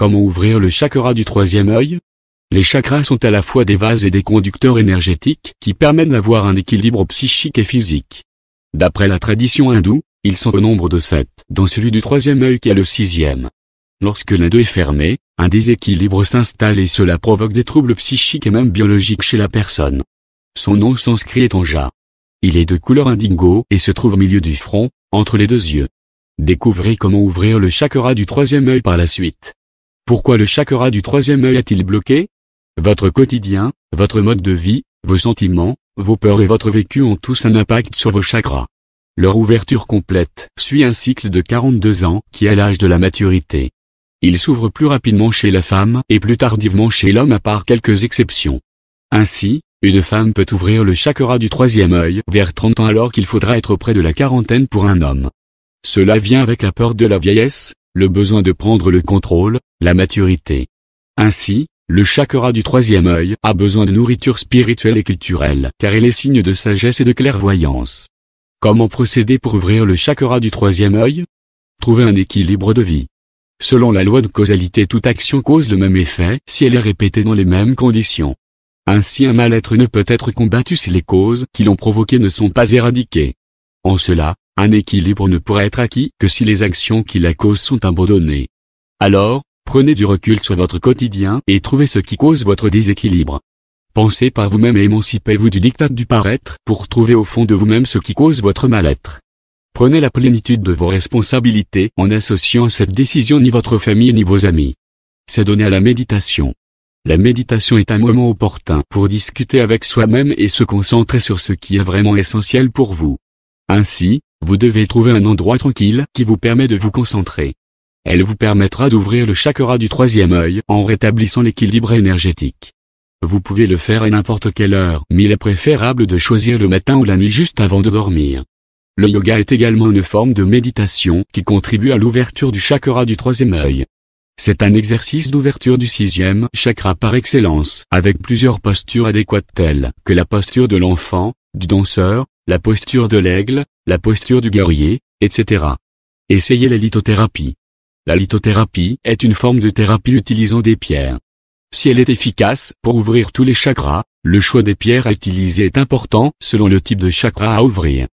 Comment ouvrir le chakra du troisième œil? Les chakras sont à la fois des vases et des conducteurs énergétiques qui permettent d'avoir un équilibre psychique et physique. D'après la tradition hindoue, ils sont au nombre de 7, dont celui du troisième œil qui est le 6e. Lorsque l'un d'eux est fermé, un déséquilibre s'installe et cela provoque des troubles psychiques et même biologiques chez la personne. Son nom sanskrit est Anja. Il est de couleur indigo et se trouve au milieu du front, entre les deux yeux. Découvrez comment ouvrir le chakra du troisième œil par la suite. Pourquoi le chakra du troisième œil est-il bloqué? Votre quotidien, votre mode de vie, vos sentiments, vos peurs et votre vécu ont tous un impact sur vos chakras. Leur ouverture complète suit un cycle de 42 ans qui est l'âge de la maturité. Il s'ouvre plus rapidement chez la femme et plus tardivement chez l'homme à part quelques exceptions. Ainsi, une femme peut ouvrir le chakra du troisième œil vers 30 ans alors qu'il faudra être près de la quarantaine pour un homme. Cela vient avec la peur de la vieillesse, le besoin de prendre le contrôle, la maturité. Ainsi, le chakra du troisième œil a besoin de nourriture spirituelle et culturelle car il est signe de sagesse et de clairvoyance. Comment procéder pour ouvrir le chakra du troisième œil? Trouver un équilibre de vie. Selon la loi de causalité, toute action cause le même effet si elle est répétée dans les mêmes conditions. Ainsi un mal-être ne peut être combattu si les causes qui l'ont provoqué ne sont pas éradiquées. En cela, un équilibre ne pourra être acquis que si les actions qui la causent sont abandonnées. Alors, prenez du recul sur votre quotidien et trouvez ce qui cause votre déséquilibre. Pensez par vous-même et émancipez-vous du diktat du paraître pour trouver au fond de vous-même ce qui cause votre mal-être. Prenez la plénitude de vos responsabilités en associant à cette décision ni votre famille ni vos amis. C'est donné à la méditation. La méditation est un moment opportun pour discuter avec soi-même et se concentrer sur ce qui est vraiment essentiel pour vous. Ainsi, vous devez trouver un endroit tranquille qui vous permet de vous concentrer. Elle vous permettra d'ouvrir le chakra du troisième œil en rétablissant l'équilibre énergétique. Vous pouvez le faire à n'importe quelle heure, mais il est préférable de choisir le matin ou la nuit juste avant de dormir. Le yoga est également une forme de méditation qui contribue à l'ouverture du chakra du troisième œil. C'est un exercice d'ouverture du 6e chakra par excellence, avec plusieurs postures adéquates telles que la posture de l'enfant, du danseur, la posture de l'aigle, la posture du guerrier, etc. Essayez la lithothérapie. La lithothérapie est une forme de thérapie utilisant des pierres. Si elle est efficace pour ouvrir tous les chakras, le choix des pierres à utiliser est important selon le type de chakra à ouvrir.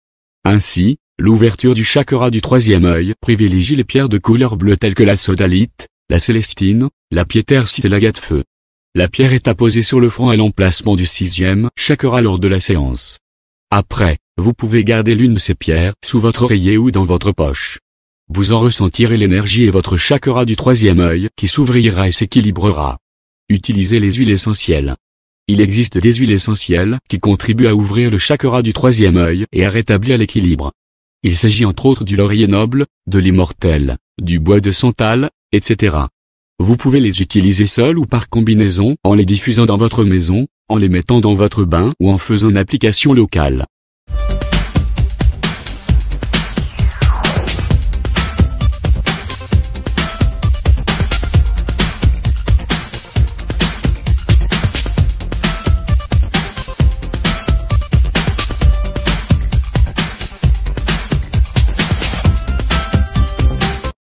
Ainsi, l'ouverture du chakra du troisième œil privilégie les pierres de couleur bleue telles que la sodalite, la célestine, la piétersite et l'agate-feu. La pierre est apposée sur le front à l'emplacement du 6e chakra lors de la séance. Après, vous pouvez garder l'une de ces pierres sous votre oreiller ou dans votre poche. Vous en ressentirez l'énergie et votre chakra du troisième œil qui s'ouvrira et s'équilibrera. Utilisez les huiles essentielles. Il existe des huiles essentielles qui contribuent à ouvrir le chakra du troisième œil et à rétablir l'équilibre. Il s'agit entre autres du laurier noble, de l'immortel, du bois de santal, etc. Vous pouvez les utiliser seuls ou par combinaison en les diffusant dans votre maison, en les mettant dans votre bain ou en faisant une application locale.